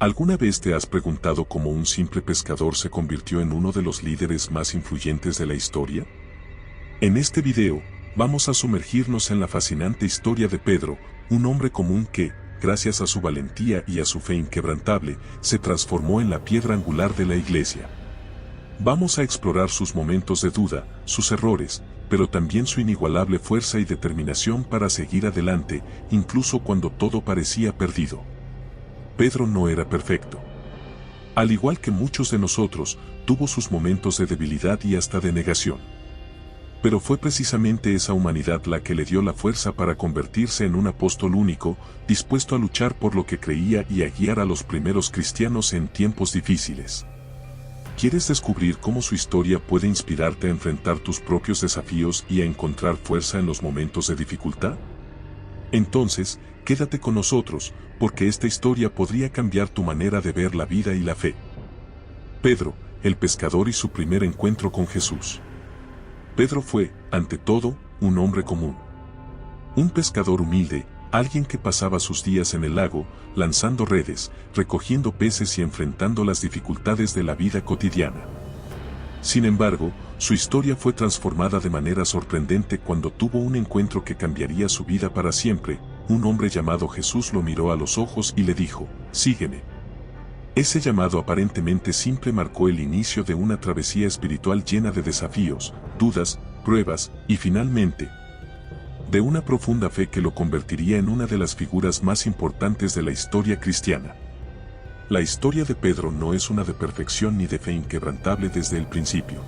¿Alguna vez te has preguntado cómo un simple pescador se convirtió en uno de los líderes más influyentes de la historia? En este video, vamos a sumergirnos en la fascinante historia de Pedro, un hombre común que, gracias a su valentía y a su fe inquebrantable, se transformó en la piedra angular de la iglesia. Vamos a explorar sus momentos de duda, sus errores, pero también su inigualable fuerza y determinación para seguir adelante, incluso cuando todo parecía perdido. Pedro no era perfecto. Al igual que muchos de nosotros, tuvo sus momentos de debilidad y hasta de negación. Pero fue precisamente esa humanidad la que le dio la fuerza para convertirse en un apóstol único, dispuesto a luchar por lo que creía y a guiar a los primeros cristianos en tiempos difíciles. ¿Quieres descubrir cómo su historia puede inspirarte a enfrentar tus propios desafíos y a encontrar fuerza en los momentos de dificultad? Entonces, quédate con nosotros, porque esta historia podría cambiar tu manera de ver la vida y la fe. Pedro, el pescador y su primer encuentro con Jesús. Pedro fue, ante todo, un hombre común. Un pescador humilde, alguien que pasaba sus días en el lago, lanzando redes, recogiendo peces y enfrentando las dificultades de la vida cotidiana. Sin embargo, su historia fue transformada de manera sorprendente cuando tuvo un encuentro que cambiaría su vida para siempre. Un hombre llamado Jesús lo miró a los ojos y le dijo, «Sígueme». Ese llamado aparentemente simple marcó el inicio de una travesía espiritual llena de desafíos, dudas, pruebas, y finalmente, de una profunda fe que lo convertiría en una de las figuras más importantes de la historia cristiana. La historia de Pedro no es una de perfección ni de fe inquebrantable desde el principio.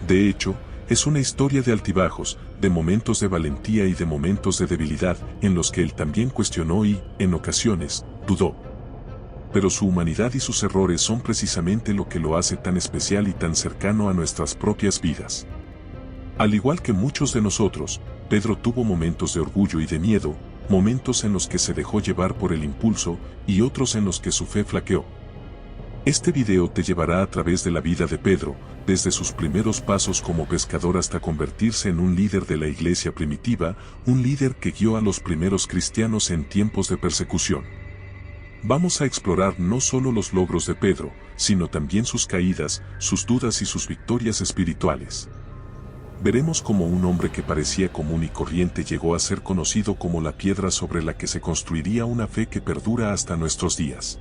De hecho, es una historia de altibajos, de momentos de valentía y de momentos de debilidad, en los que él también cuestionó y, en ocasiones, dudó. Pero su humanidad y sus errores son precisamente lo que lo hace tan especial y tan cercano a nuestras propias vidas. Al igual que muchos de nosotros, Pedro tuvo momentos de orgullo y de miedo, momentos en los que se dejó llevar por el impulso y otros en los que su fe flaqueó. Este video te llevará a través de la vida de Pedro, desde sus primeros pasos como pescador hasta convertirse en un líder de la iglesia primitiva, un líder que guió a los primeros cristianos en tiempos de persecución. Vamos a explorar no solo los logros de Pedro, sino también sus caídas, sus dudas y sus victorias espirituales. Veremos cómo un hombre que parecía común y corriente llegó a ser conocido como la piedra sobre la que se construiría una fe que perdura hasta nuestros días.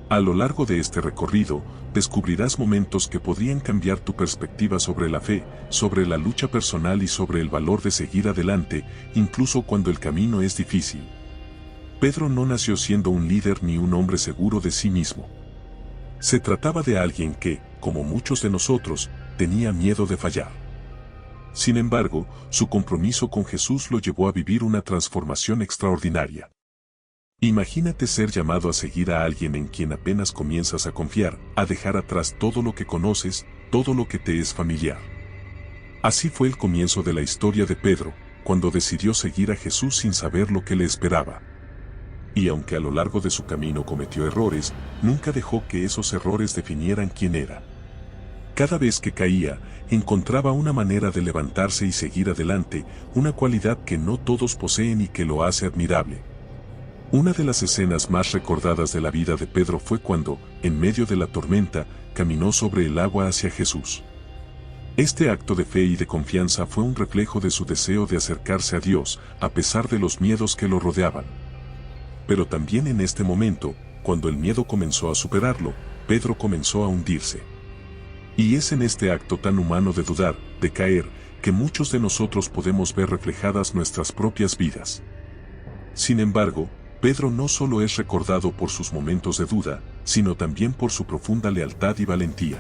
A lo largo de este recorrido, descubrirás momentos que podrían cambiar tu perspectiva sobre la fe, sobre la lucha personal y sobre el valor de seguir adelante, incluso cuando el camino es difícil. Pedro no nació siendo un líder ni un hombre seguro de sí mismo. Se trataba de alguien que, como muchos de nosotros, tenía miedo de fallar. Sin embargo, su compromiso con Jesús lo llevó a vivir una transformación extraordinaria. Imagínate ser llamado a seguir a alguien en quien apenas comienzas a confiar, a dejar atrás todo lo que conoces, todo lo que te es familiar. Así fue el comienzo de la historia de Pedro, cuando decidió seguir a Jesús sin saber lo que le esperaba. Y aunque a lo largo de su camino cometió errores, nunca dejó que esos errores definieran quién era. Cada vez que caía, encontraba una manera de levantarse y seguir adelante, una cualidad que no todos poseen y que lo hace admirable. Una de las escenas más recordadas de la vida de Pedro fue cuando, en medio de la tormenta, caminó sobre el agua hacia Jesús. Este acto de fe y de confianza fue un reflejo de su deseo de acercarse a Dios, a pesar de los miedos que lo rodeaban. Pero también en este momento, cuando el miedo comenzó a superarlo, Pedro comenzó a hundirse. Y es en este acto tan humano de dudar, de caer, que muchos de nosotros podemos ver reflejadas nuestras propias vidas. Sin embargo, Pedro no solo es recordado por sus momentos de duda, sino también por su profunda lealtad y valentía.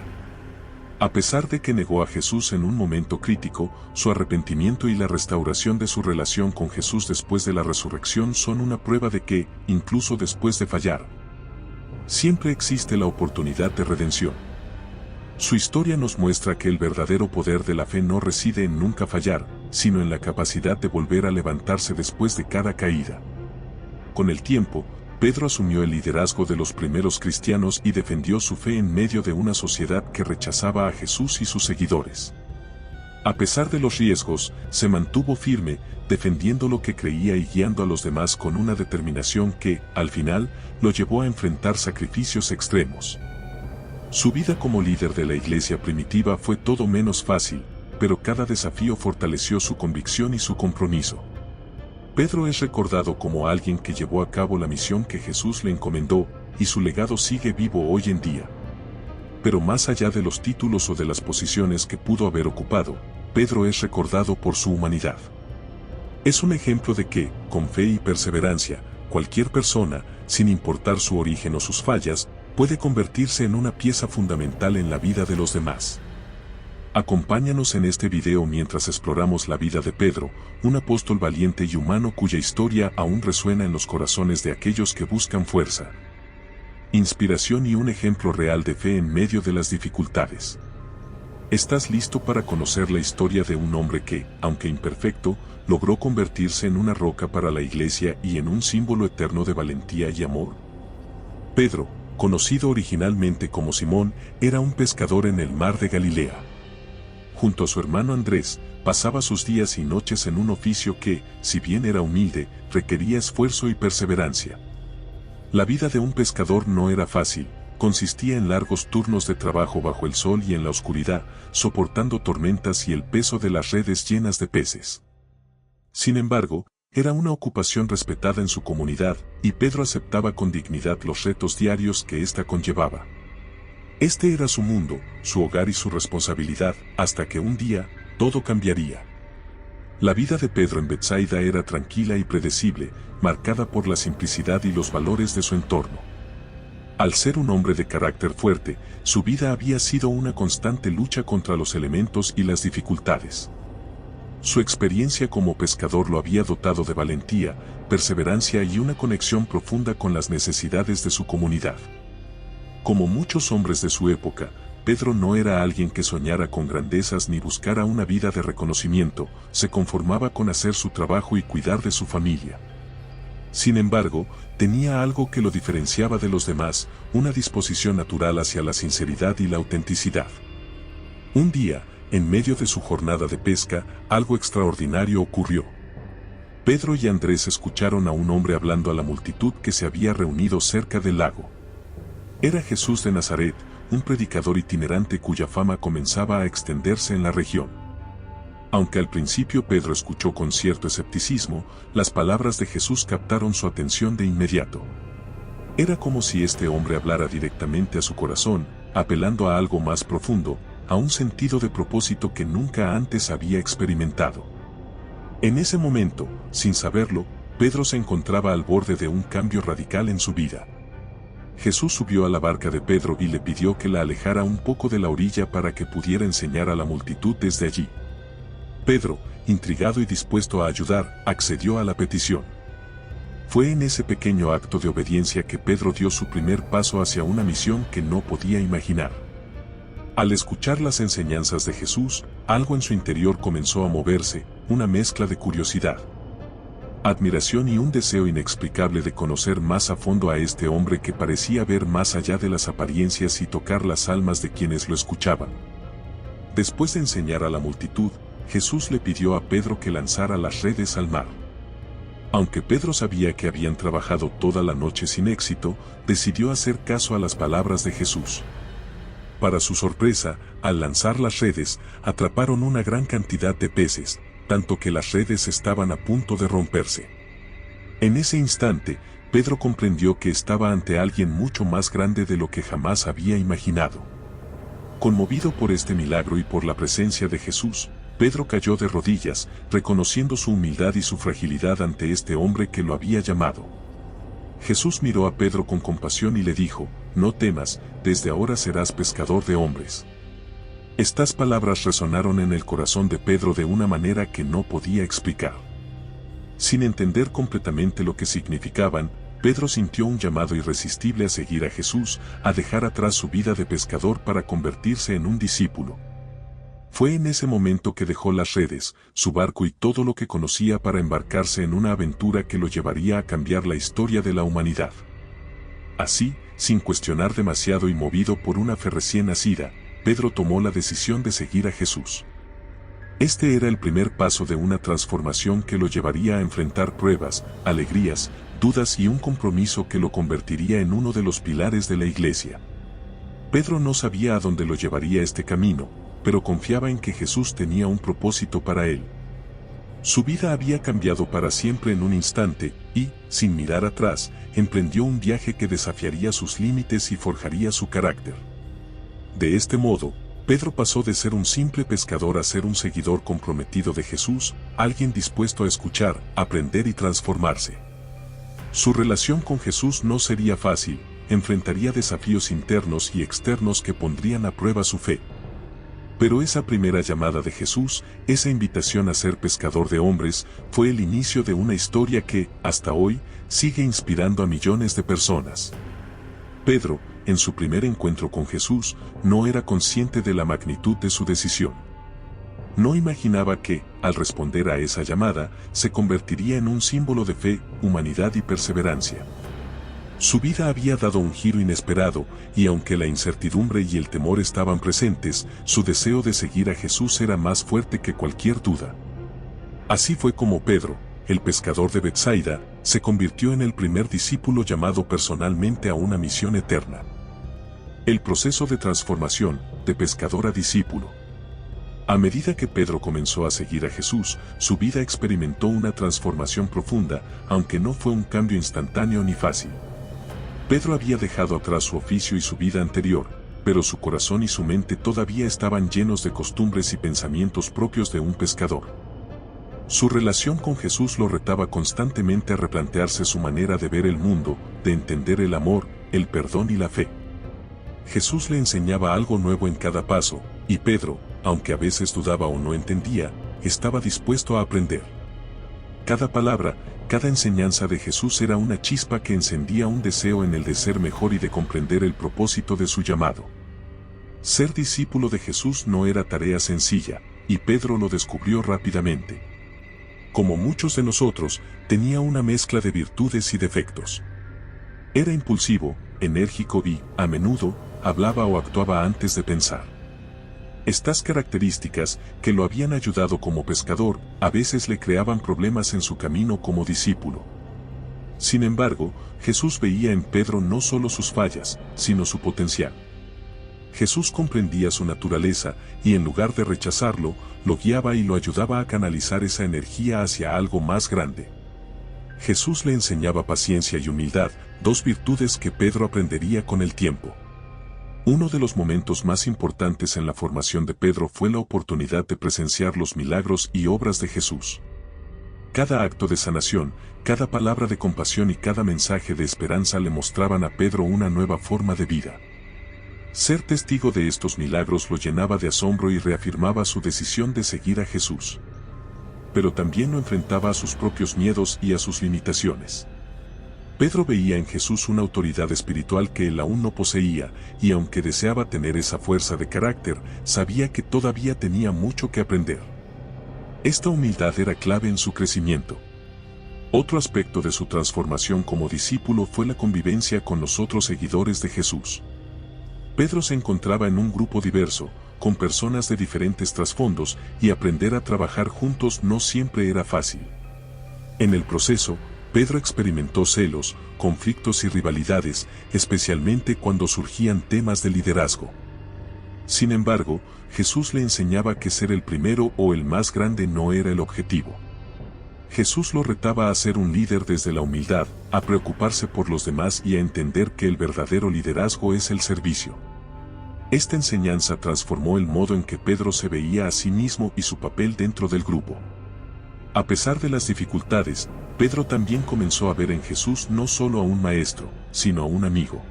A pesar de que negó a Jesús en un momento crítico, su arrepentimiento y la restauración de su relación con Jesús después de la resurrección son una prueba de que, incluso después de fallar, siempre existe la oportunidad de redención. Su historia nos muestra que el verdadero poder de la fe no reside en nunca fallar, sino en la capacidad de volver a levantarse después de cada caída. Con el tiempo, Pedro asumió el liderazgo de los primeros cristianos y defendió su fe en medio de una sociedad que rechazaba a Jesús y sus seguidores. A pesar de los riesgos, se mantuvo firme, defendiendo lo que creía y guiando a los demás con una determinación que, al final, lo llevó a enfrentar sacrificios extremos. Su vida como líder de la iglesia primitiva fue todo menos fácil, pero cada desafío fortaleció su convicción y su compromiso. Pedro es recordado como alguien que llevó a cabo la misión que Jesús le encomendó, y su legado sigue vivo hoy en día. Pero más allá de los títulos o de las posiciones que pudo haber ocupado, Pedro es recordado por su humanidad. Es un ejemplo de que, con fe y perseverancia, cualquier persona, sin importar su origen o sus fallas, puede convertirse en una pieza fundamental en la vida de los demás. Acompáñanos en este video mientras exploramos la vida de Pedro, un apóstol valiente y humano cuya historia aún resuena en los corazones de aquellos que buscan fuerza, inspiración y un ejemplo real de fe en medio de las dificultades. ¿Estás listo para conocer la historia de un hombre que, aunque imperfecto, logró convertirse en una roca para la iglesia y en un símbolo eterno de valentía y amor? Pedro, conocido originalmente como Simón, era un pescador en el mar de Galilea. Junto a su hermano Andrés, pasaba sus días y noches en un oficio que, si bien era humilde, requería esfuerzo y perseverancia. La vida de un pescador no era fácil, consistía en largos turnos de trabajo bajo el sol y en la oscuridad, soportando tormentas y el peso de las redes llenas de peces. Sin embargo, era una ocupación respetada en su comunidad, y Pedro aceptaba con dignidad los retos diarios que ésta conllevaba. Este era su mundo, su hogar y su responsabilidad, hasta que un día, todo cambiaría. La vida de Pedro en Betsaida era tranquila y predecible, marcada por la simplicidad y los valores de su entorno. Al ser un hombre de carácter fuerte, su vida había sido una constante lucha contra los elementos y las dificultades. Su experiencia como pescador lo había dotado de valentía, perseverancia y una conexión profunda con las necesidades de su comunidad. Como muchos hombres de su época, Pedro no era alguien que soñara con grandezas ni buscara una vida de reconocimiento, se conformaba con hacer su trabajo y cuidar de su familia. Sin embargo, tenía algo que lo diferenciaba de los demás, una disposición natural hacia la sinceridad y la autenticidad. Un día, en medio de su jornada de pesca, algo extraordinario ocurrió. Pedro y Andrés escucharon a un hombre hablando a la multitud que se había reunido cerca del lago. Era Jesús de Nazaret, un predicador itinerante cuya fama comenzaba a extenderse en la región. Aunque al principio Pedro escuchó con cierto escepticismo, las palabras de Jesús captaron su atención de inmediato. Era como si este hombre hablara directamente a su corazón, apelando a algo más profundo, a un sentido de propósito que nunca antes había experimentado. En ese momento, sin saberlo, Pedro se encontraba al borde de un cambio radical en su vida. Jesús subió a la barca de Pedro y le pidió que la alejara un poco de la orilla para que pudiera enseñar a la multitud desde allí. Pedro, intrigado y dispuesto a ayudar, accedió a la petición. Fue en ese pequeño acto de obediencia que Pedro dio su primer paso hacia una misión que no podía imaginar. Al escuchar las enseñanzas de Jesús, algo en su interior comenzó a moverse, una mezcla de curiosidad, admiración y un deseo inexplicable de conocer más a fondo a este hombre que parecía ver más allá de las apariencias y tocar las almas de quienes lo escuchaban. Después de enseñar a la multitud, Jesús le pidió a Pedro que lanzara las redes al mar. Aunque Pedro sabía que habían trabajado toda la noche sin éxito, decidió hacer caso a las palabras de Jesús. Para su sorpresa, al lanzar las redes, atraparon una gran cantidad de peces, tanto que las redes estaban a punto de romperse. En ese instante, Pedro comprendió que estaba ante alguien mucho más grande de lo que jamás había imaginado. Conmovido por este milagro y por la presencia de Jesús, Pedro cayó de rodillas, reconociendo su humildad y su fragilidad ante este hombre que lo había llamado. Jesús miró a Pedro con compasión y le dijo: «No temas, desde ahora serás pescador de hombres». Estas palabras resonaron en el corazón de Pedro de una manera que no podía explicar. Sin entender completamente lo que significaban, Pedro sintió un llamado irresistible a seguir a Jesús, a dejar atrás su vida de pescador para convertirse en un discípulo. Fue en ese momento que dejó las redes, su barco y todo lo que conocía para embarcarse en una aventura que lo llevaría a cambiar la historia de la humanidad. Así, sin cuestionar demasiado y movido por una fe recién nacida, Pedro tomó la decisión de seguir a Jesús. Este era el primer paso de una transformación que lo llevaría a enfrentar pruebas, alegrías, dudas y un compromiso que lo convertiría en uno de los pilares de la iglesia. Pedro no sabía a dónde lo llevaría este camino, pero confiaba en que Jesús tenía un propósito para él. Su vida había cambiado para siempre en un instante, y, sin mirar atrás, emprendió un viaje que desafiaría sus límites y forjaría su carácter. De este modo, Pedro pasó de ser un simple pescador a ser un seguidor comprometido de Jesús, alguien dispuesto a escuchar, aprender y transformarse. Su relación con Jesús no sería fácil, enfrentaría desafíos internos y externos que pondrían a prueba su fe. Pero esa primera llamada de Jesús, esa invitación a ser pescador de hombres, fue el inicio de una historia que, hasta hoy, sigue inspirando a millones de personas. Pedro, en su primer encuentro con Jesús, no era consciente de la magnitud de su decisión. No imaginaba que, al responder a esa llamada, se convertiría en un símbolo de fe, humanidad y perseverancia. Su vida había dado un giro inesperado, y aunque la incertidumbre y el temor estaban presentes, su deseo de seguir a Jesús era más fuerte que cualquier duda. Así fue como Pedro, el pescador de Betsaida, se convirtió en el primer discípulo llamado personalmente a una misión eterna. El proceso de transformación, de pescador a discípulo. A medida que Pedro comenzó a seguir a Jesús, su vida experimentó una transformación profunda, aunque no fue un cambio instantáneo ni fácil. Pedro había dejado atrás su oficio y su vida anterior, pero su corazón y su mente todavía estaban llenos de costumbres y pensamientos propios de un pescador. Su relación con Jesús lo retaba constantemente a replantearse su manera de ver el mundo, de entender el amor, el perdón y la fe. Jesús le enseñaba algo nuevo en cada paso, y Pedro, aunque a veces dudaba o no entendía, estaba dispuesto a aprender. Cada palabra, cada enseñanza de Jesús era una chispa que encendía un deseo en él de ser mejor y de comprender el propósito de su llamado. Ser discípulo de Jesús no era tarea sencilla, y Pedro lo descubrió rápidamente. Como muchos de nosotros, tenía una mezcla de virtudes y defectos. Era impulsivo, enérgico y, a menudo, hablaba o actuaba antes de pensar. Estas características, que lo habían ayudado como pescador, a veces le creaban problemas en su camino como discípulo. Sin embargo, Jesús veía en Pedro no solo sus fallas, sino su potencial. Jesús comprendía su naturaleza, y en lugar de rechazarlo, lo guiaba y lo ayudaba a canalizar esa energía hacia algo más grande. Jesús le enseñaba paciencia y humildad, dos virtudes que Pedro aprendería con el tiempo. Uno de los momentos más importantes en la formación de Pedro fue la oportunidad de presenciar los milagros y obras de Jesús. Cada acto de sanación, cada palabra de compasión y cada mensaje de esperanza le mostraban a Pedro una nueva forma de vida. Ser testigo de estos milagros lo llenaba de asombro y reafirmaba su decisión de seguir a Jesús. Pero también lo enfrentaba a sus propios miedos y a sus limitaciones. Pedro veía en Jesús una autoridad espiritual que él aún no poseía, y aunque deseaba tener esa fuerza de carácter, sabía que todavía tenía mucho que aprender. Esta humildad era clave en su crecimiento. Otro aspecto de su transformación como discípulo fue la convivencia con los otros seguidores de Jesús. Pedro se encontraba en un grupo diverso, con personas de diferentes trasfondos, y aprender a trabajar juntos no siempre era fácil. En el proceso, Pedro experimentó celos, conflictos y rivalidades, especialmente cuando surgían temas de liderazgo. Sin embargo, Jesús le enseñaba que ser el primero o el más grande no era el objetivo. Jesús lo retaba a ser un líder desde la humildad, a preocuparse por los demás y a entender que el verdadero liderazgo es el servicio. Esta enseñanza transformó el modo en que Pedro se veía a sí mismo y su papel dentro del grupo. A pesar de las dificultades, Pedro también comenzó a ver en Jesús no solo a un maestro, sino a un amigo.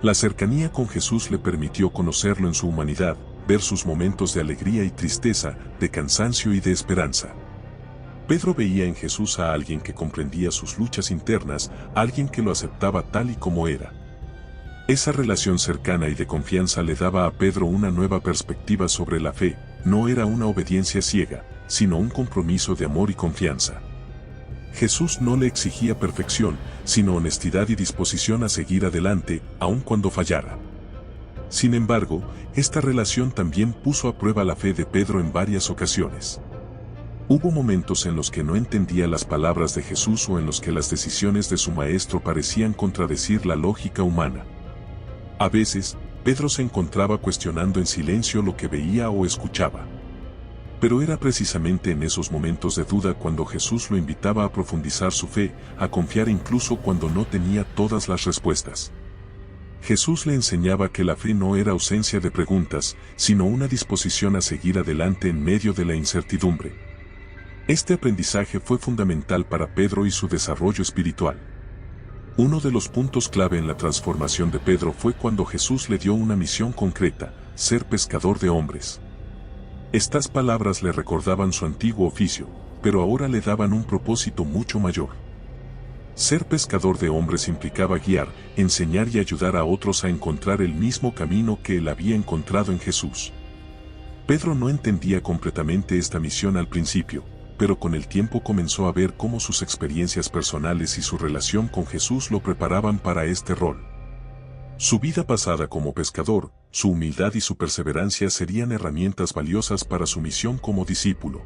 La cercanía con Jesús le permitió conocerlo en su humanidad, ver sus momentos de alegría y tristeza, de cansancio y de esperanza. Pedro veía en Jesús a alguien que comprendía sus luchas internas, alguien que lo aceptaba tal y como era. Esa relación cercana y de confianza le daba a Pedro una nueva perspectiva sobre la fe, no era una obediencia ciega, sino un compromiso de amor y confianza. Jesús no le exigía perfección, sino honestidad y disposición a seguir adelante, aun cuando fallara. Sin embargo, esta relación también puso a prueba la fe de Pedro en varias ocasiones. Hubo momentos en los que no entendía las palabras de Jesús o en los que las decisiones de su maestro parecían contradecir la lógica humana. A veces, Pedro se encontraba cuestionando en silencio lo que veía o escuchaba. Pero era precisamente en esos momentos de duda cuando Jesús lo invitaba a profundizar su fe, a confiar incluso cuando no tenía todas las respuestas. Jesús le enseñaba que la fe no era ausencia de preguntas, sino una disposición a seguir adelante en medio de la incertidumbre. Este aprendizaje fue fundamental para Pedro y su desarrollo espiritual. Uno de los puntos clave en la transformación de Pedro fue cuando Jesús le dio una misión concreta: ser pescador de hombres. Estas palabras le recordaban su antiguo oficio, pero ahora le daban un propósito mucho mayor. Ser pescador de hombres implicaba guiar, enseñar y ayudar a otros a encontrar el mismo camino que él había encontrado en Jesús. Pedro no entendía completamente esta misión al principio, pero con el tiempo comenzó a ver cómo sus experiencias personales y su relación con Jesús lo preparaban para este rol. Su vida pasada como pescador, su humildad y su perseverancia serían herramientas valiosas para su misión como discípulo.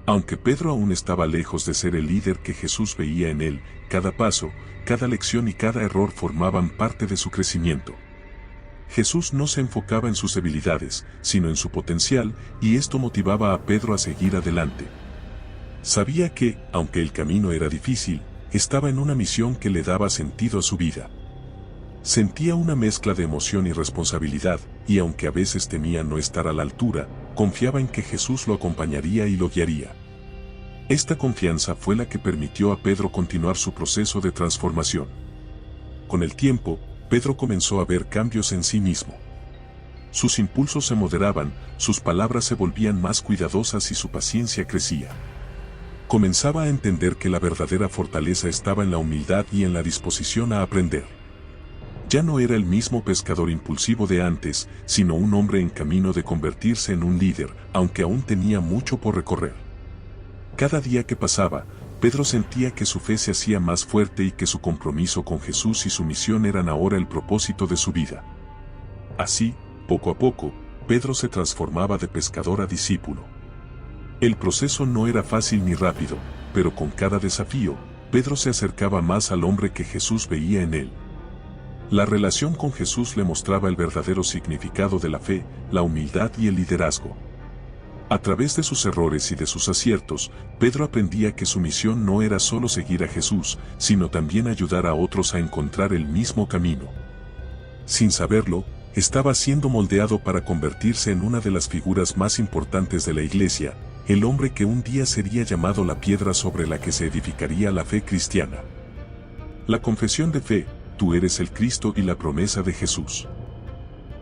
Aunque Pedro aún estaba lejos de ser el líder que Jesús veía en él, cada paso, cada lección y cada error formaban parte de su crecimiento. Jesús no se enfocaba en sus debilidades, sino en su potencial, y esto motivaba a Pedro a seguir adelante. Sabía que, aunque el camino era difícil, estaba en una misión que le daba sentido a su vida. Sentía una mezcla de emoción y responsabilidad, y aunque a veces temía no estar a la altura, confiaba en que Jesús lo acompañaría y lo guiaría. Esta confianza fue la que permitió a Pedro continuar su proceso de transformación. Con el tiempo, Pedro comenzó a ver cambios en sí mismo. Sus impulsos se moderaban, sus palabras se volvían más cuidadosas y su paciencia crecía. Comenzaba a entender que la verdadera fortaleza estaba en la humildad y en la disposición a aprender. Ya no era el mismo pescador impulsivo de antes, sino un hombre en camino de convertirse en un líder, aunque aún tenía mucho por recorrer. Cada día que pasaba, Pedro sentía que su fe se hacía más fuerte y que su compromiso con Jesús y su misión eran ahora el propósito de su vida. Así, poco a poco, Pedro se transformaba de pescador a discípulo. El proceso no era fácil ni rápido, pero con cada desafío, Pedro se acercaba más al hombre que Jesús veía en él. La relación con Jesús le mostraba el verdadero significado de la fe, la humildad y el liderazgo. A través de sus errores y de sus aciertos, Pedro aprendía que su misión no era solo seguir a Jesús, sino también ayudar a otros a encontrar el mismo camino. Sin saberlo, estaba siendo moldeado para convertirse en una de las figuras más importantes de la Iglesia, el hombre que un día sería llamado la piedra sobre la que se edificaría la fe cristiana. La confesión de fe: tú eres el Cristo, y la promesa de Jesús.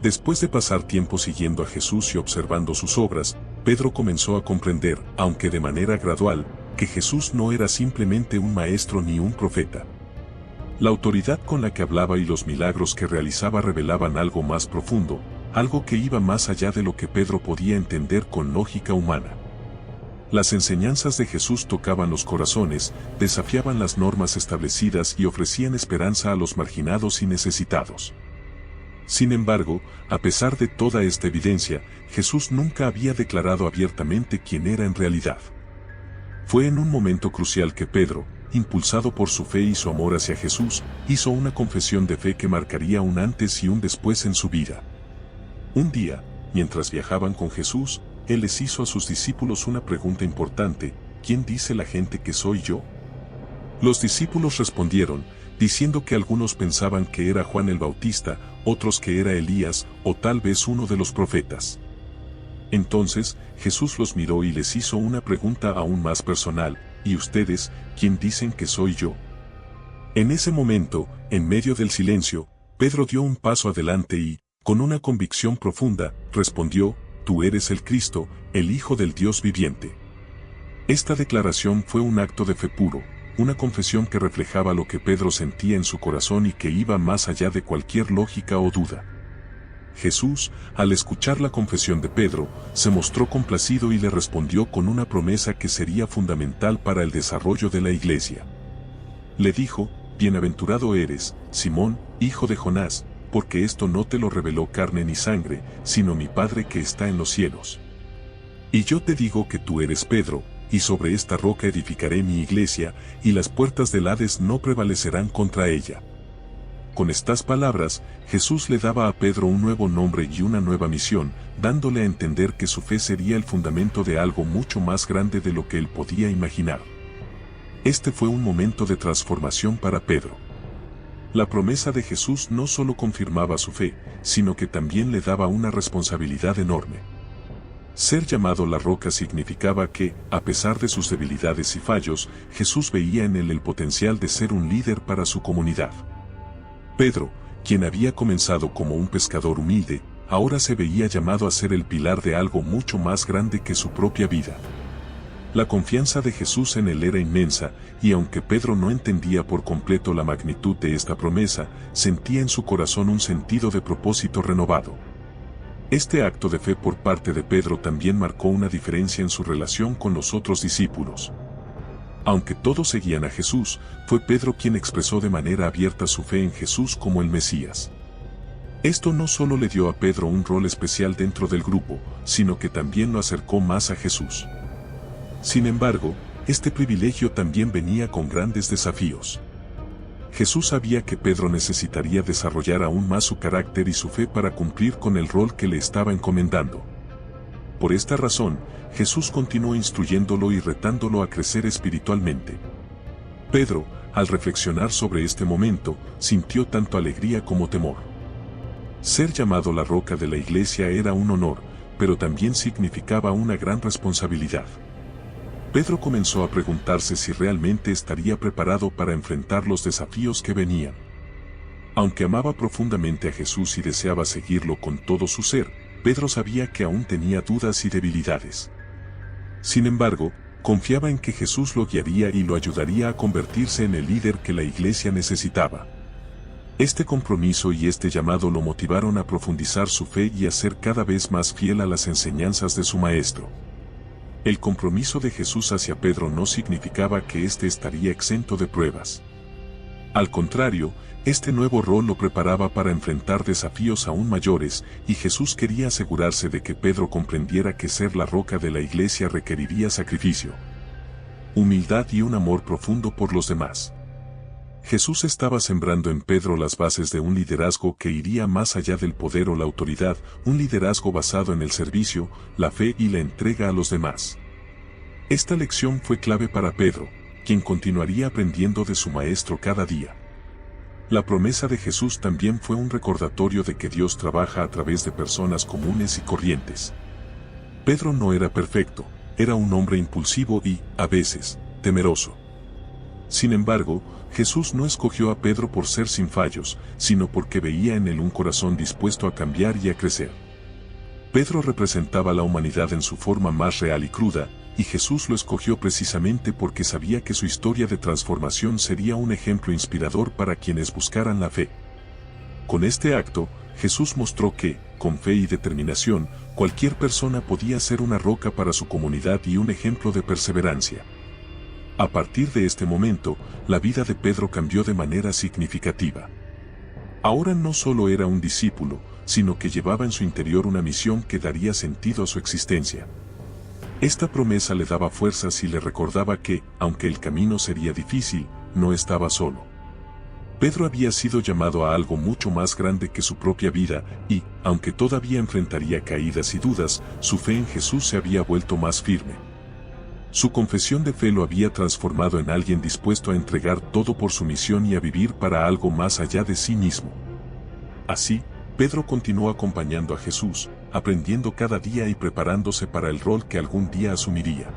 Después de pasar tiempo siguiendo a Jesús y observando sus obras, Pedro comenzó a comprender, aunque de manera gradual, que Jesús no era simplemente un maestro ni un profeta. La autoridad con la que hablaba y los milagros que realizaba revelaban algo más profundo, algo que iba más allá de lo que Pedro podía entender con lógica humana. Las enseñanzas de Jesús tocaban los corazones, desafiaban las normas establecidas y ofrecían esperanza a los marginados y necesitados. Sin embargo, a pesar de toda esta evidencia, Jesús nunca había declarado abiertamente quién era en realidad. Fue en un momento crucial que Pedro, impulsado por su fe y su amor hacia Jesús, hizo una confesión de fe que marcaría un antes y un después en su vida. Un día, mientras viajaban con Jesús, Él les hizo a sus discípulos una pregunta importante: ¿quién dice la gente que soy yo? Los discípulos respondieron, diciendo que algunos pensaban que era Juan el Bautista, otros que era Elías, o tal vez uno de los profetas. Entonces, Jesús los miró y les hizo una pregunta aún más personal: ¿y ustedes, quién dicen que soy yo? En ese momento, en medio del silencio, Pedro dio un paso adelante y, con una convicción profunda, respondió: tú eres el Cristo, el Hijo del Dios viviente. Esta declaración fue un acto de fe puro, una confesión que reflejaba lo que Pedro sentía en su corazón y que iba más allá de cualquier lógica o duda. Jesús, al escuchar la confesión de Pedro, se mostró complacido y le respondió con una promesa que sería fundamental para el desarrollo de la Iglesia. Le dijo: bienaventurado eres, Simón, hijo de Jonás, porque esto no te lo reveló carne ni sangre, sino mi Padre que está en los cielos. Y yo te digo que tú eres Pedro, y sobre esta roca edificaré mi iglesia, y las puertas del Hades no prevalecerán contra ella. Con estas palabras, Jesús le daba a Pedro un nuevo nombre y una nueva misión, dándole a entender que su fe sería el fundamento de algo mucho más grande de lo que él podía imaginar. Este fue un momento de transformación para Pedro. La promesa de Jesús no solo confirmaba su fe, sino que también le daba una responsabilidad enorme. Ser llamado la roca significaba que, a pesar de sus debilidades y fallos, Jesús veía en él el potencial de ser un líder para su comunidad. Pedro, quien había comenzado como un pescador humilde, ahora se veía llamado a ser el pilar de algo mucho más grande que su propia vida. La confianza de Jesús en él era inmensa, y aunque Pedro no entendía por completo la magnitud de esta promesa, sentía en su corazón un sentido de propósito renovado. Este acto de fe por parte de Pedro también marcó una diferencia en su relación con los otros discípulos. Aunque todos seguían a Jesús, fue Pedro quien expresó de manera abierta su fe en Jesús como el Mesías. Esto no solo le dio a Pedro un rol especial dentro del grupo, sino que también lo acercó más a Jesús. Sin embargo, este privilegio también venía con grandes desafíos. Jesús sabía que Pedro necesitaría desarrollar aún más su carácter y su fe para cumplir con el rol que le estaba encomendando. Por esta razón, Jesús continuó instruyéndolo y retándolo a crecer espiritualmente. Pedro, al reflexionar sobre este momento, sintió tanto alegría como temor. Ser llamado la roca de la iglesia era un honor, pero también significaba una gran responsabilidad. Pedro comenzó a preguntarse si realmente estaría preparado para enfrentar los desafíos que venían. Aunque amaba profundamente a Jesús y deseaba seguirlo con todo su ser, Pedro sabía que aún tenía dudas y debilidades. Sin embargo, confiaba en que Jesús lo guiaría y lo ayudaría a convertirse en el líder que la iglesia necesitaba. Este compromiso y este llamado lo motivaron a profundizar su fe y a ser cada vez más fiel a las enseñanzas de su maestro. El compromiso de Jesús hacia Pedro no significaba que éste estaría exento de pruebas. Al contrario, este nuevo rol lo preparaba para enfrentar desafíos aún mayores, y Jesús quería asegurarse de que Pedro comprendiera que ser la roca de la iglesia requeriría sacrificio, humildad y un amor profundo por los demás. Jesús estaba sembrando en Pedro las bases de un liderazgo que iría más allá del poder o la autoridad, un liderazgo basado en el servicio, la fe y la entrega a los demás. Esta lección fue clave para Pedro, quien continuaría aprendiendo de su maestro cada día. La promesa de Jesús también fue un recordatorio de que Dios trabaja a través de personas comunes y corrientes. Pedro no era perfecto, era un hombre impulsivo y, a veces, temeroso. Sin embargo, Jesús no escogió a Pedro por ser sin fallos, sino porque veía en él un corazón dispuesto a cambiar y a crecer. Pedro representaba la humanidad en su forma más real y cruda, y Jesús lo escogió precisamente porque sabía que su historia de transformación sería un ejemplo inspirador para quienes buscaran la fe. Con este acto, Jesús mostró que, con fe y determinación, cualquier persona podía ser una roca para su comunidad y un ejemplo de perseverancia. A partir de este momento, la vida de Pedro cambió de manera significativa. Ahora no solo era un discípulo, sino que llevaba en su interior una misión que daría sentido a su existencia. Esta promesa le daba fuerzas y le recordaba que, aunque el camino sería difícil, no estaba solo. Pedro había sido llamado a algo mucho más grande que su propia vida y, aunque todavía enfrentaría caídas y dudas, su fe en Jesús se había vuelto más firme. Su confesión de fe lo había transformado en alguien dispuesto a entregar todo por su misión y a vivir para algo más allá de sí mismo. Así, Pedro continuó acompañando a Jesús, aprendiendo cada día y preparándose para el rol que algún día asumiría.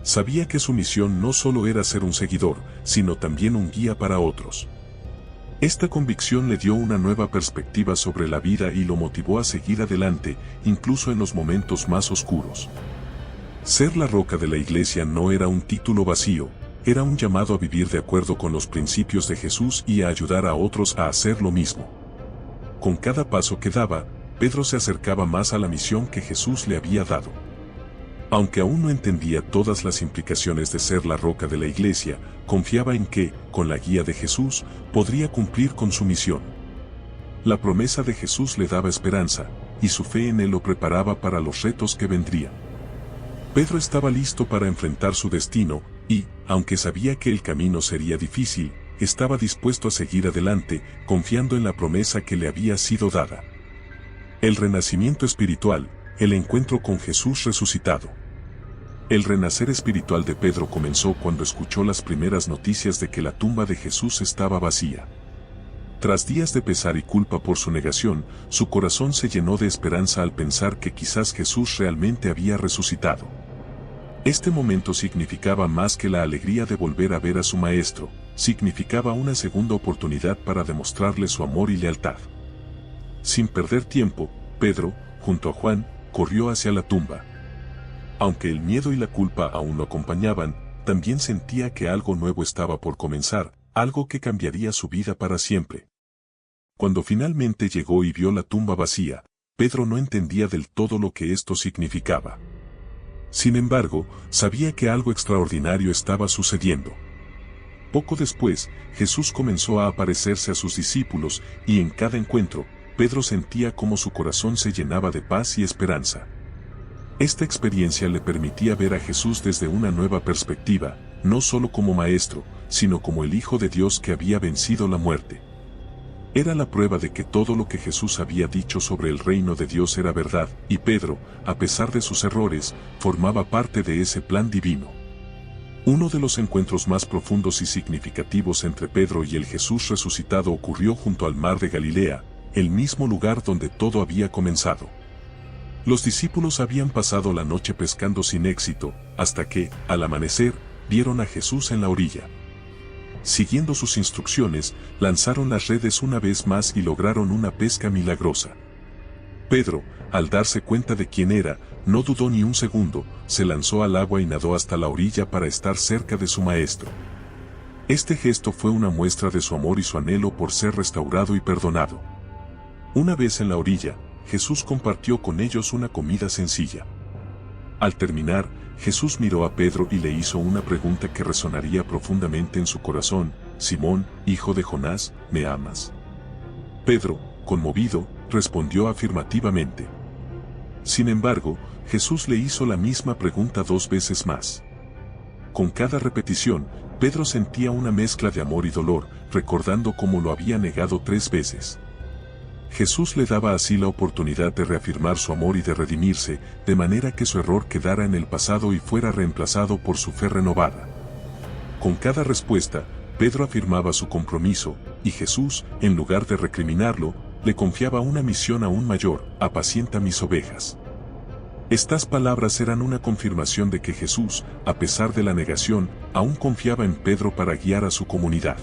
Sabía que su misión no solo era ser un seguidor, sino también un guía para otros. Esta convicción le dio una nueva perspectiva sobre la vida y lo motivó a seguir adelante, incluso en los momentos más oscuros. Ser la roca de la iglesia no era un título vacío, era un llamado a vivir de acuerdo con los principios de Jesús y a ayudar a otros a hacer lo mismo. Con cada paso que daba, Pedro se acercaba más a la misión que Jesús le había dado. Aunque aún no entendía todas las implicaciones de ser la roca de la iglesia, confiaba en que, con la guía de Jesús, podría cumplir con su misión. La promesa de Jesús le daba esperanza, y su fe en él lo preparaba para los retos que vendrían. Pedro estaba listo para enfrentar su destino, y, aunque sabía que el camino sería difícil, estaba dispuesto a seguir adelante, confiando en la promesa que le había sido dada. El renacimiento espiritual, el encuentro con Jesús resucitado. El renacer espiritual de Pedro comenzó cuando escuchó las primeras noticias de que la tumba de Jesús estaba vacía. Tras días de pesar y culpa por su negación, su corazón se llenó de esperanza al pensar que quizás Jesús realmente había resucitado. Este momento significaba más que la alegría de volver a ver a su maestro, significaba una segunda oportunidad para demostrarle su amor y lealtad. Sin perder tiempo, Pedro, junto a Juan, corrió hacia la tumba. Aunque el miedo y la culpa aún lo acompañaban, también sentía que algo nuevo estaba por comenzar, algo que cambiaría su vida para siempre. Cuando finalmente llegó y vio la tumba vacía, Pedro no entendía del todo lo que esto significaba. Sin embargo, sabía que algo extraordinario estaba sucediendo. Poco después, Jesús comenzó a aparecerse a sus discípulos, y en cada encuentro, Pedro sentía cómo su corazón se llenaba de paz y esperanza. Esta experiencia le permitía ver a Jesús desde una nueva perspectiva, no solo como maestro, sino como el Hijo de Dios que había vencido la muerte. Era la prueba de que todo lo que Jesús había dicho sobre el reino de Dios era verdad, y Pedro, a pesar de sus errores, formaba parte de ese plan divino. Uno de los encuentros más profundos y significativos entre Pedro y el Jesús resucitado ocurrió junto al mar de Galilea, el mismo lugar donde todo había comenzado. Los discípulos habían pasado la noche pescando sin éxito, hasta que, al amanecer, vieron a Jesús en la orilla. Siguiendo sus instrucciones, lanzaron las redes una vez más y lograron una pesca milagrosa. Pedro, al darse cuenta de quién era, no dudó ni un segundo, se lanzó al agua y nadó hasta la orilla para estar cerca de su maestro. Este gesto fue una muestra de su amor y su anhelo por ser restaurado y perdonado. Una vez en la orilla, Jesús compartió con ellos una comida sencilla. Al terminar, Jesús miró a Pedro y le hizo una pregunta que resonaría profundamente en su corazón: «Simón, hijo de Jonás, ¿me amas?». Pedro, conmovido, respondió afirmativamente. Sin embargo, Jesús le hizo la misma pregunta 2 veces más. Con cada repetición, Pedro sentía una mezcla de amor y dolor, recordando cómo lo había negado 3 veces. Jesús le daba así la oportunidad de reafirmar su amor y de redimirse, de manera que su error quedara en el pasado y fuera reemplazado por su fe renovada. Con cada respuesta, Pedro afirmaba su compromiso, y Jesús, en lugar de recriminarlo, le confiaba una misión aún mayor: «Apacienta mis ovejas». Estas palabras eran una confirmación de que Jesús, a pesar de la negación, aún confiaba en Pedro para guiar a su comunidad.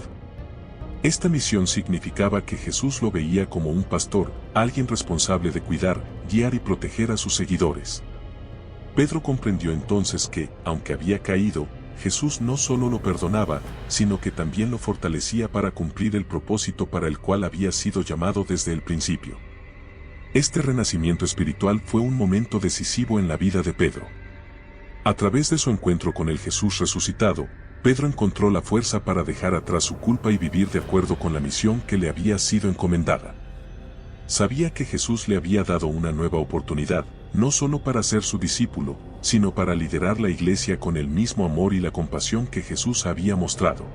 Esta misión significaba que Jesús lo veía como un pastor, alguien responsable de cuidar, guiar y proteger a sus seguidores. Pedro comprendió entonces que, aunque había caído, Jesús no solo lo perdonaba, sino que también lo fortalecía para cumplir el propósito para el cual había sido llamado desde el principio. Este renacimiento espiritual fue un momento decisivo en la vida de Pedro. A través de su encuentro con el Jesús resucitado, Pedro encontró la fuerza para dejar atrás su culpa y vivir de acuerdo con la misión que le había sido encomendada. Sabía que Jesús le había dado una nueva oportunidad, no solo para ser su discípulo, sino para liderar la iglesia con el mismo amor y la compasión que Jesús había mostrado.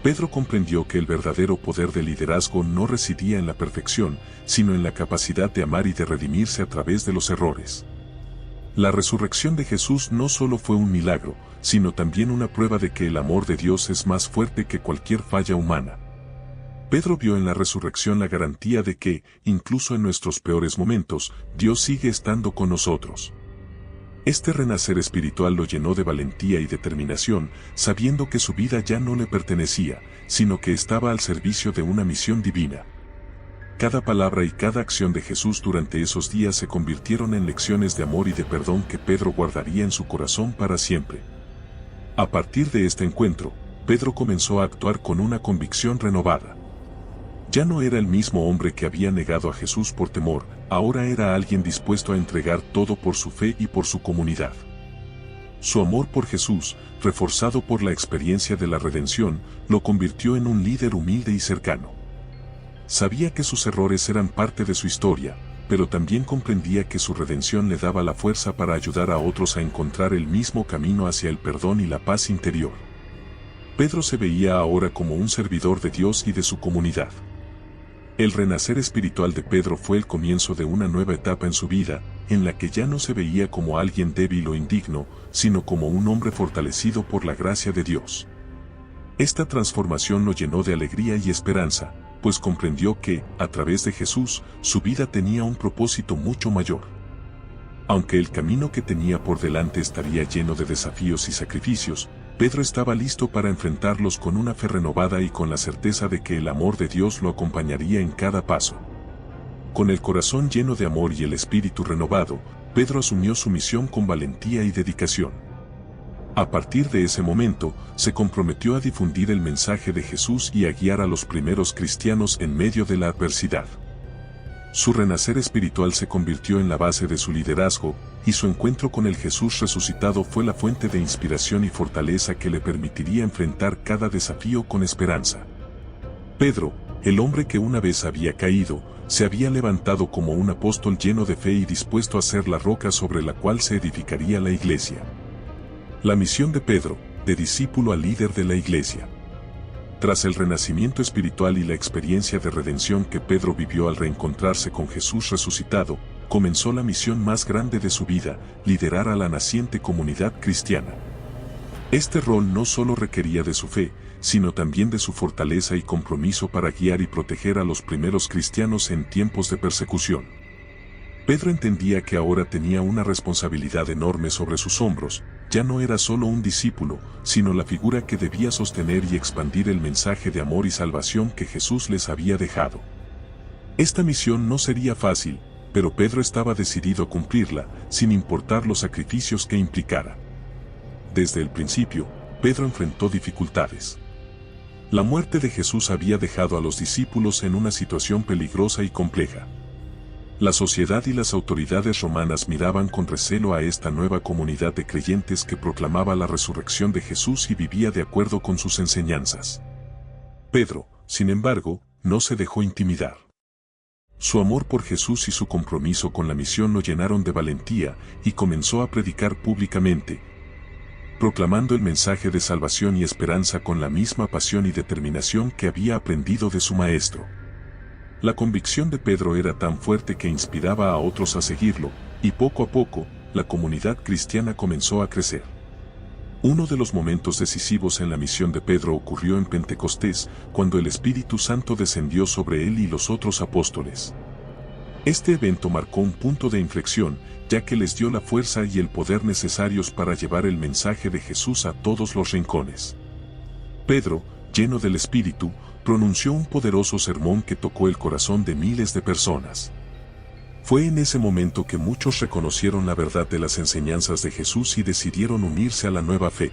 Pedro comprendió que el verdadero poder del liderazgo no residía en la perfección, sino en la capacidad de amar y de redimirse a través de los errores. La resurrección de Jesús no solo fue un milagro, sino también una prueba de que el amor de Dios es más fuerte que cualquier falla humana. Pedro vio en la resurrección la garantía de que, incluso en nuestros peores momentos, Dios sigue estando con nosotros. Este renacer espiritual lo llenó de valentía y determinación, sabiendo que su vida ya no le pertenecía, sino que estaba al servicio de una misión divina. Cada palabra y cada acción de Jesús durante esos días se convirtieron en lecciones de amor y de perdón que Pedro guardaría en su corazón para siempre. A partir de este encuentro, Pedro comenzó a actuar con una convicción renovada. Ya no era el mismo hombre que había negado a Jesús por temor, ahora era alguien dispuesto a entregar todo por su fe y por su comunidad. Su amor por Jesús, reforzado por la experiencia de la redención, lo convirtió en un líder humilde y cercano. Sabía que sus errores eran parte de su historia, pero también comprendía que su redención le daba la fuerza para ayudar a otros a encontrar el mismo camino hacia el perdón y la paz interior. Pedro se veía ahora como un servidor de Dios y de su comunidad. El renacer espiritual de Pedro fue el comienzo de una nueva etapa en su vida, en la que ya no se veía como alguien débil o indigno, sino como un hombre fortalecido por la gracia de Dios. Esta transformación lo llenó de alegría y esperanza, pues comprendió que, a través de Jesús, su vida tenía un propósito mucho mayor. Aunque el camino que tenía por delante estaría lleno de desafíos y sacrificios, Pedro estaba listo para enfrentarlos con una fe renovada y con la certeza de que el amor de Dios lo acompañaría en cada paso. Con el corazón lleno de amor y el espíritu renovado, Pedro asumió su misión con valentía y dedicación. A partir de ese momento, se comprometió a difundir el mensaje de Jesús y a guiar a los primeros cristianos en medio de la adversidad. Su renacer espiritual se convirtió en la base de su liderazgo, y su encuentro con el Jesús resucitado fue la fuente de inspiración y fortaleza que le permitiría enfrentar cada desafío con esperanza. Pedro, el hombre que una vez había caído, se había levantado como un apóstol lleno de fe y dispuesto a ser la roca sobre la cual se edificaría la iglesia. La misión de Pedro, de discípulo a líder de la iglesia. Tras el renacimiento espiritual y la experiencia de redención que Pedro vivió al reencontrarse con Jesús resucitado, comenzó la misión más grande de su vida, liderar a la naciente comunidad cristiana. Este rol no solo requería de su fe, sino también de su fortaleza y compromiso para guiar y proteger a los primeros cristianos en tiempos de persecución. Pedro entendía que ahora tenía una responsabilidad enorme sobre sus hombros. Ya no era solo un discípulo, sino la figura que debía sostener y expandir el mensaje de amor y salvación que Jesús les había dejado. Esta misión no sería fácil, pero Pedro estaba decidido a cumplirla, sin importar los sacrificios que implicara. Desde el principio, Pedro enfrentó dificultades. La muerte de Jesús había dejado a los discípulos en una situación peligrosa y compleja. La sociedad y las autoridades romanas miraban con recelo a esta nueva comunidad de creyentes que proclamaba la resurrección de Jesús y vivía de acuerdo con sus enseñanzas. Pedro, sin embargo, no se dejó intimidar. Su amor por Jesús y su compromiso con la misión lo llenaron de valentía y comenzó a predicar públicamente, proclamando el mensaje de salvación y esperanza con la misma pasión y determinación que había aprendido de su maestro. La convicción de Pedro era tan fuerte que inspiraba a otros a seguirlo, y poco a poco, la comunidad cristiana comenzó a crecer. Uno de los momentos decisivos en la misión de Pedro ocurrió en Pentecostés, cuando el Espíritu Santo descendió sobre él y los otros apóstoles. Este evento marcó un punto de inflexión, ya que les dio la fuerza y el poder necesarios para llevar el mensaje de Jesús a todos los rincones. Pedro, lleno del Espíritu, pronunció un poderoso sermón que tocó el corazón de miles de personas. Fue en ese momento que muchos reconocieron la verdad de las enseñanzas de Jesús y decidieron unirse a la nueva fe.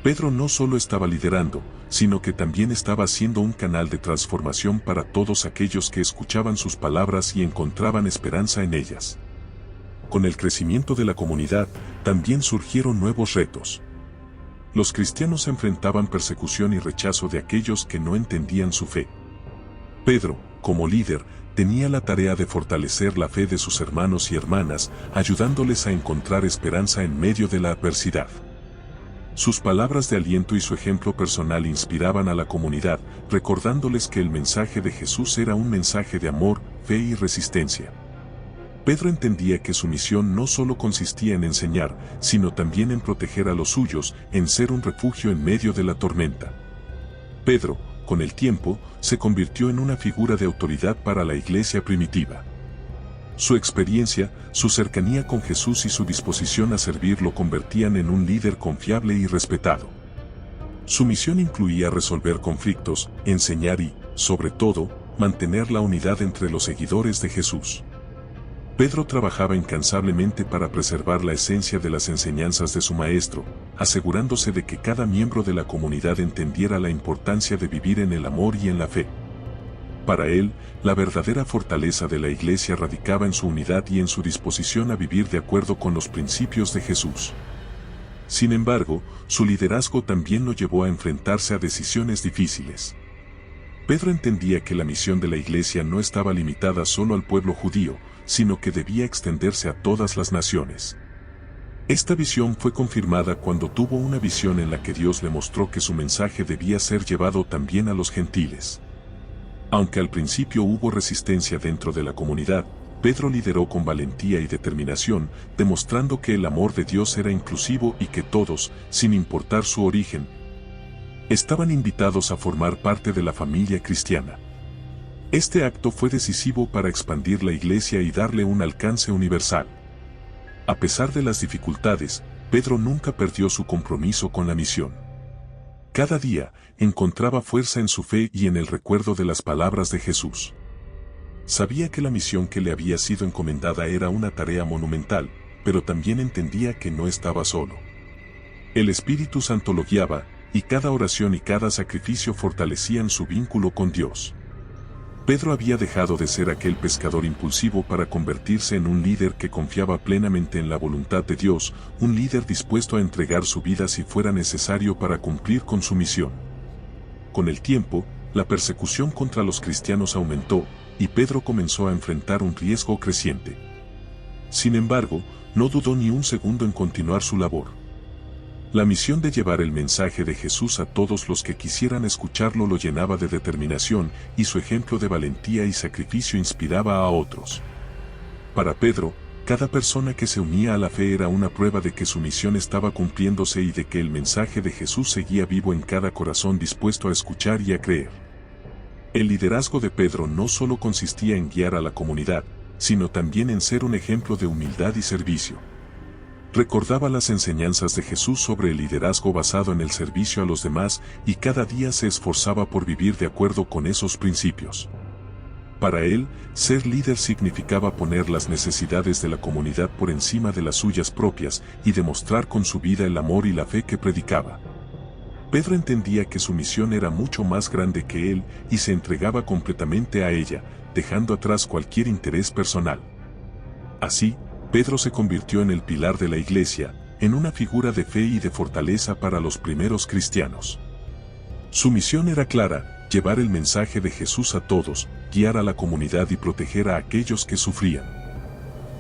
Pedro no solo estaba liderando, sino que también estaba siendo un canal de transformación para todos aquellos que escuchaban sus palabras y encontraban esperanza en ellas. Con el crecimiento de la comunidad, también surgieron nuevos retos. Los cristianos enfrentaban persecución y rechazo de aquellos que no entendían su fe. Pedro, como líder, tenía la tarea de fortalecer la fe de sus hermanos y hermanas, ayudándoles a encontrar esperanza en medio de la adversidad. Sus palabras de aliento y su ejemplo personal inspiraban a la comunidad, recordándoles que el mensaje de Jesús era un mensaje de amor, fe y resistencia. Pedro entendía que su misión no solo consistía en enseñar, sino también en proteger a los suyos, en ser un refugio en medio de la tormenta. Pedro, con el tiempo, se convirtió en una figura de autoridad para la iglesia primitiva. Su experiencia, su cercanía con Jesús y su disposición a servir lo convertían en un líder confiable y respetado. Su misión incluía resolver conflictos, enseñar y, sobre todo, mantener la unidad entre los seguidores de Jesús. Pedro trabajaba incansablemente para preservar la esencia de las enseñanzas de su maestro, asegurándose de que cada miembro de la comunidad entendiera la importancia de vivir en el amor y en la fe. Para él, la verdadera fortaleza de la iglesia radicaba en su unidad y en su disposición a vivir de acuerdo con los principios de Jesús. Sin embargo, su liderazgo también lo llevó a enfrentarse a decisiones difíciles. Pedro entendía que la misión de la iglesia no estaba limitada solo al pueblo judío, sino que debía extenderse a todas las naciones. Esta visión fue confirmada cuando tuvo una visión en la que Dios le mostró que su mensaje debía ser llevado también a los gentiles. Aunque al principio hubo resistencia dentro de la comunidad, Pedro lideró con valentía y determinación, demostrando que el amor de Dios era inclusivo y que todos, sin importar su origen, estaban invitados a formar parte de la familia cristiana. Este acto fue decisivo para expandir la iglesia y darle un alcance universal. A pesar de las dificultades, Pedro nunca perdió su compromiso con la misión. Cada día, encontraba fuerza en su fe y en el recuerdo de las palabras de Jesús. Sabía que la misión que le había sido encomendada era una tarea monumental, pero también entendía que no estaba solo. El Espíritu Santo lo guiaba, y cada oración y cada sacrificio fortalecían su vínculo con Dios. Pedro había dejado de ser aquel pescador impulsivo para convertirse en un líder que confiaba plenamente en la voluntad de Dios, un líder dispuesto a entregar su vida si fuera necesario para cumplir con su misión. Con el tiempo, la persecución contra los cristianos aumentó, y Pedro comenzó a enfrentar un riesgo creciente. Sin embargo, no dudó ni un segundo en continuar su labor. La misión de llevar el mensaje de Jesús a todos los que quisieran escucharlo lo llenaba de determinación, y su ejemplo de valentía y sacrificio inspiraba a otros. Para Pedro, cada persona que se unía a la fe era una prueba de que su misión estaba cumpliéndose y de que el mensaje de Jesús seguía vivo en cada corazón dispuesto a escuchar y a creer. El liderazgo de Pedro no solo consistía en guiar a la comunidad, sino también en ser un ejemplo de humildad y servicio. Recordaba las enseñanzas de Jesús sobre el liderazgo basado en el servicio a los demás y cada día se esforzaba por vivir de acuerdo con esos principios. Para él, ser líder significaba poner las necesidades de la comunidad por encima de las suyas propias y demostrar con su vida el amor y la fe que predicaba. Pedro entendía que su misión era mucho más grande que él y se entregaba completamente a ella, dejando atrás cualquier interés personal. Así, Pedro se convirtió en el pilar de la iglesia, en una figura de fe y de fortaleza para los primeros cristianos. Su misión era clara: llevar el mensaje de Jesús a todos, guiar a la comunidad y proteger a aquellos que sufrían.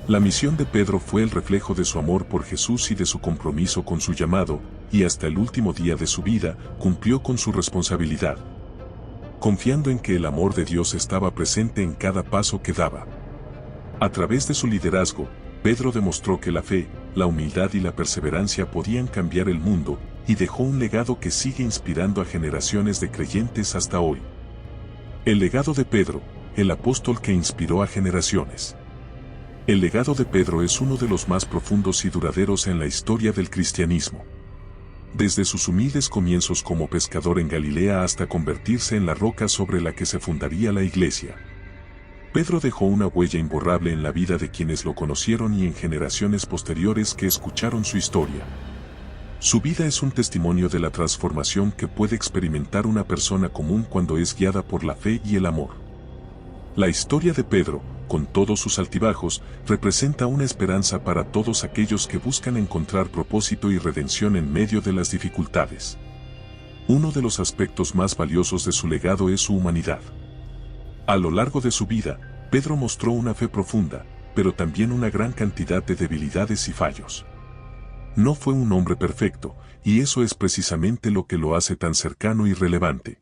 La misión de Pedro fue el reflejo de su amor por Jesús y de su compromiso con su llamado, y hasta el último día de su vida cumplió con su responsabilidad, confiando en que el amor de Dios estaba presente en cada paso que daba. A través de su liderazgo, Pedro demostró que la fe, la humildad y la perseverancia podían cambiar el mundo, y dejó un legado que sigue inspirando a generaciones de creyentes hasta hoy. El legado de Pedro, el apóstol que inspiró a generaciones. El legado de Pedro es uno de los más profundos y duraderos en la historia del cristianismo. Desde sus humildes comienzos como pescador en Galilea hasta convertirse en la roca sobre la que se fundaría la iglesia, Pedro dejó una huella imborrable en la vida de quienes lo conocieron y en generaciones posteriores que escucharon su historia. Su vida es un testimonio de la transformación que puede experimentar una persona común cuando es guiada por la fe y el amor. La historia de Pedro, con todos sus altibajos, representa una esperanza para todos aquellos que buscan encontrar propósito y redención en medio de las dificultades. Uno de los aspectos más valiosos de su legado es su humanidad. A lo largo de su vida, Pedro mostró una fe profunda, pero también una gran cantidad de debilidades y fallos. No fue un hombre perfecto, y eso es precisamente lo que lo hace tan cercano y relevante.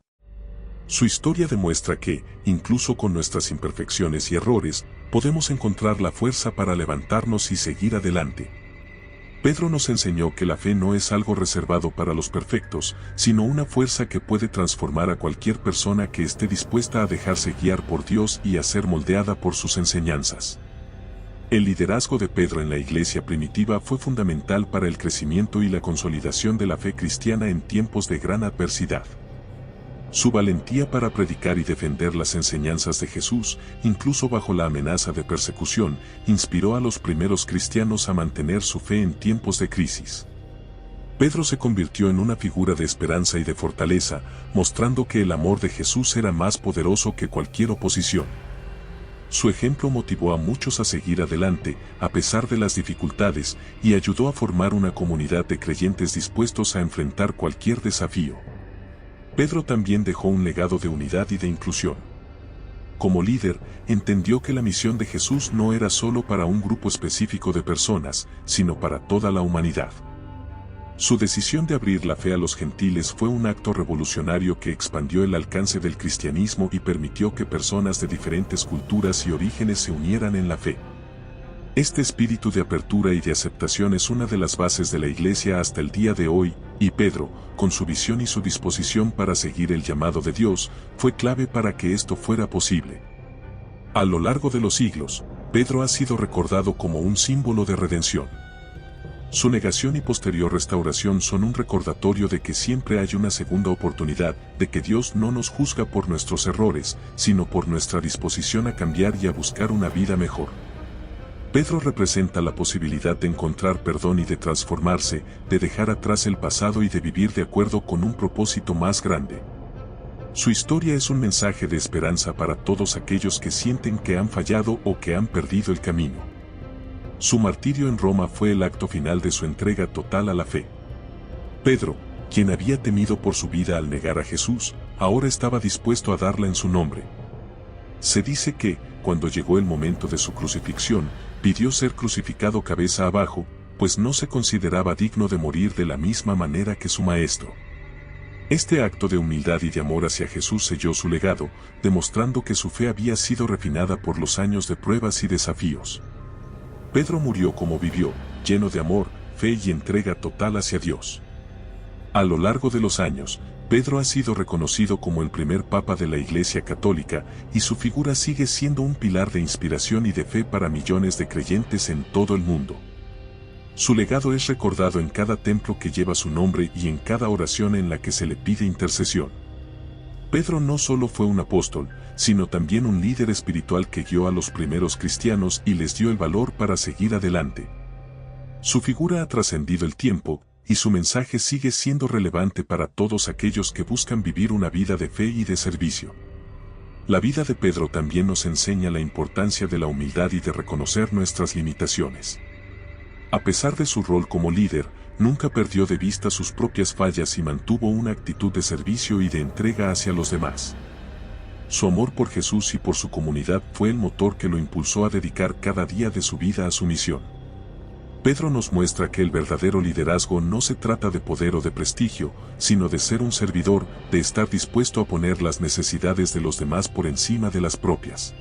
Su historia demuestra que, incluso con nuestras imperfecciones y errores, podemos encontrar la fuerza para levantarnos y seguir adelante. Pedro nos enseñó que la fe no es algo reservado para los perfectos, sino una fuerza que puede transformar a cualquier persona que esté dispuesta a dejarse guiar por Dios y a ser moldeada por sus enseñanzas. El liderazgo de Pedro en la iglesia primitiva fue fundamental para el crecimiento y la consolidación de la fe cristiana en tiempos de gran adversidad. Su valentía para predicar y defender las enseñanzas de Jesús, incluso bajo la amenaza de persecución, inspiró a los primeros cristianos a mantener su fe en tiempos de crisis. Pedro se convirtió en una figura de esperanza y de fortaleza, mostrando que el amor de Jesús era más poderoso que cualquier oposición. Su ejemplo motivó a muchos a seguir adelante, a pesar de las dificultades, y ayudó a formar una comunidad de creyentes dispuestos a enfrentar cualquier desafío. Pedro también dejó un legado de unidad y de inclusión. Como líder, entendió que la misión de Jesús no era solo para un grupo específico de personas, sino para toda la humanidad. Su decisión de abrir la fe a los gentiles fue un acto revolucionario que expandió el alcance del cristianismo y permitió que personas de diferentes culturas y orígenes se unieran en la fe. Este espíritu de apertura y de aceptación es una de las bases de la Iglesia hasta el día de hoy, y Pedro, con su visión y su disposición para seguir el llamado de Dios, fue clave para que esto fuera posible. A lo largo de los siglos, Pedro ha sido recordado como un símbolo de redención. Su negación y posterior restauración son un recordatorio de que siempre hay una segunda oportunidad, de que Dios no nos juzga por nuestros errores, sino por nuestra disposición a cambiar y a buscar una vida mejor. Pedro representa la posibilidad de encontrar perdón y de transformarse, de dejar atrás el pasado y de vivir de acuerdo con un propósito más grande. Su historia es un mensaje de esperanza para todos aquellos que sienten que han fallado o que han perdido el camino. Su martirio en Roma fue el acto final de su entrega total a la fe. Pedro, quien había temido por su vida al negar a Jesús, ahora estaba dispuesto a darla en su nombre. Se dice que, cuando llegó el momento de su crucifixión, pidió ser crucificado cabeza abajo, pues no se consideraba digno de morir de la misma manera que su maestro. Este acto de humildad y de amor hacia Jesús selló su legado, demostrando que su fe había sido refinada por los años de pruebas y desafíos. Pedro murió como vivió, lleno de amor, fe y entrega total hacia Dios. A lo largo de los años, Pedro ha sido reconocido como el primer papa de la Iglesia Católica, y su figura sigue siendo un pilar de inspiración y de fe para millones de creyentes en todo el mundo. Su legado es recordado en cada templo que lleva su nombre y en cada oración en la que se le pide intercesión. Pedro no solo fue un apóstol, sino también un líder espiritual que guió a los primeros cristianos y les dio el valor para seguir adelante. Su figura ha trascendido el tiempo, y su mensaje sigue siendo relevante para todos aquellos que buscan vivir una vida de fe y de servicio. La vida de Pedro también nos enseña la importancia de la humildad y de reconocer nuestras limitaciones. A pesar de su rol como líder, nunca perdió de vista sus propias fallas y mantuvo una actitud de servicio y de entrega hacia los demás. Su amor por Jesús y por su comunidad fue el motor que lo impulsó a dedicar cada día de su vida a su misión. Pedro nos muestra que el verdadero liderazgo no se trata de poder o de prestigio, sino de ser un servidor, de estar dispuesto a poner las necesidades de los demás por encima de las propias.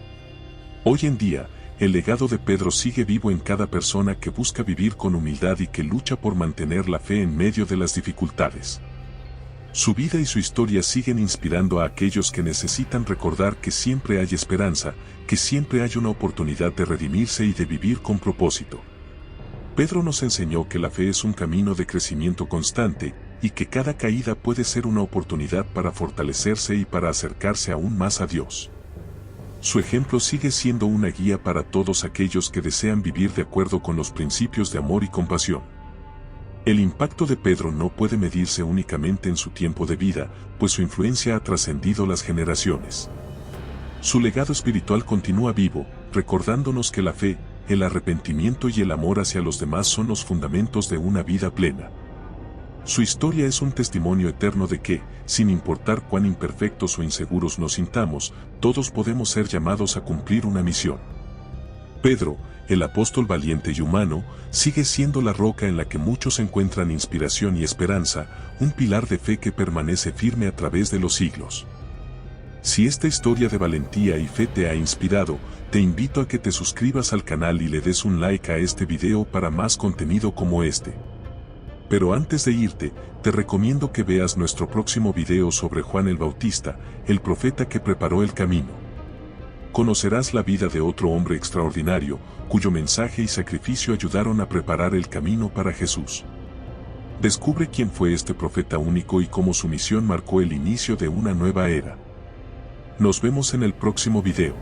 Hoy en día, el legado de Pedro sigue vivo en cada persona que busca vivir con humildad y que lucha por mantener la fe en medio de las dificultades. Su vida y su historia siguen inspirando a aquellos que necesitan recordar que siempre hay esperanza, que siempre hay una oportunidad de redimirse y de vivir con propósito. Pedro nos enseñó que la fe es un camino de crecimiento constante, y que cada caída puede ser una oportunidad para fortalecerse y para acercarse aún más a Dios. Su ejemplo sigue siendo una guía para todos aquellos que desean vivir de acuerdo con los principios de amor y compasión. El impacto de Pedro no puede medirse únicamente en su tiempo de vida, pues su influencia ha trascendido las generaciones. Su legado espiritual continúa vivo, recordándonos que la fe, el arrepentimiento y el amor hacia los demás son los fundamentos de una vida plena. Su historia es un testimonio eterno de que, sin importar cuán imperfectos o inseguros nos sintamos, todos podemos ser llamados a cumplir una misión. Pedro, el apóstol valiente y humano, sigue siendo la roca en la que muchos encuentran inspiración y esperanza, un pilar de fe que permanece firme a través de los siglos. Si esta historia de valentía y fe te ha inspirado, te invito a que te suscribas al canal y le des un like a este video para más contenido como este. Pero antes de irte, te recomiendo que veas nuestro próximo video sobre Juan el Bautista, el profeta que preparó el camino. Conocerás la vida de otro hombre extraordinario, cuyo mensaje y sacrificio ayudaron a preparar el camino para Jesús. Descubre quién fue este profeta único y cómo su misión marcó el inicio de una nueva era. Nos vemos en el próximo video.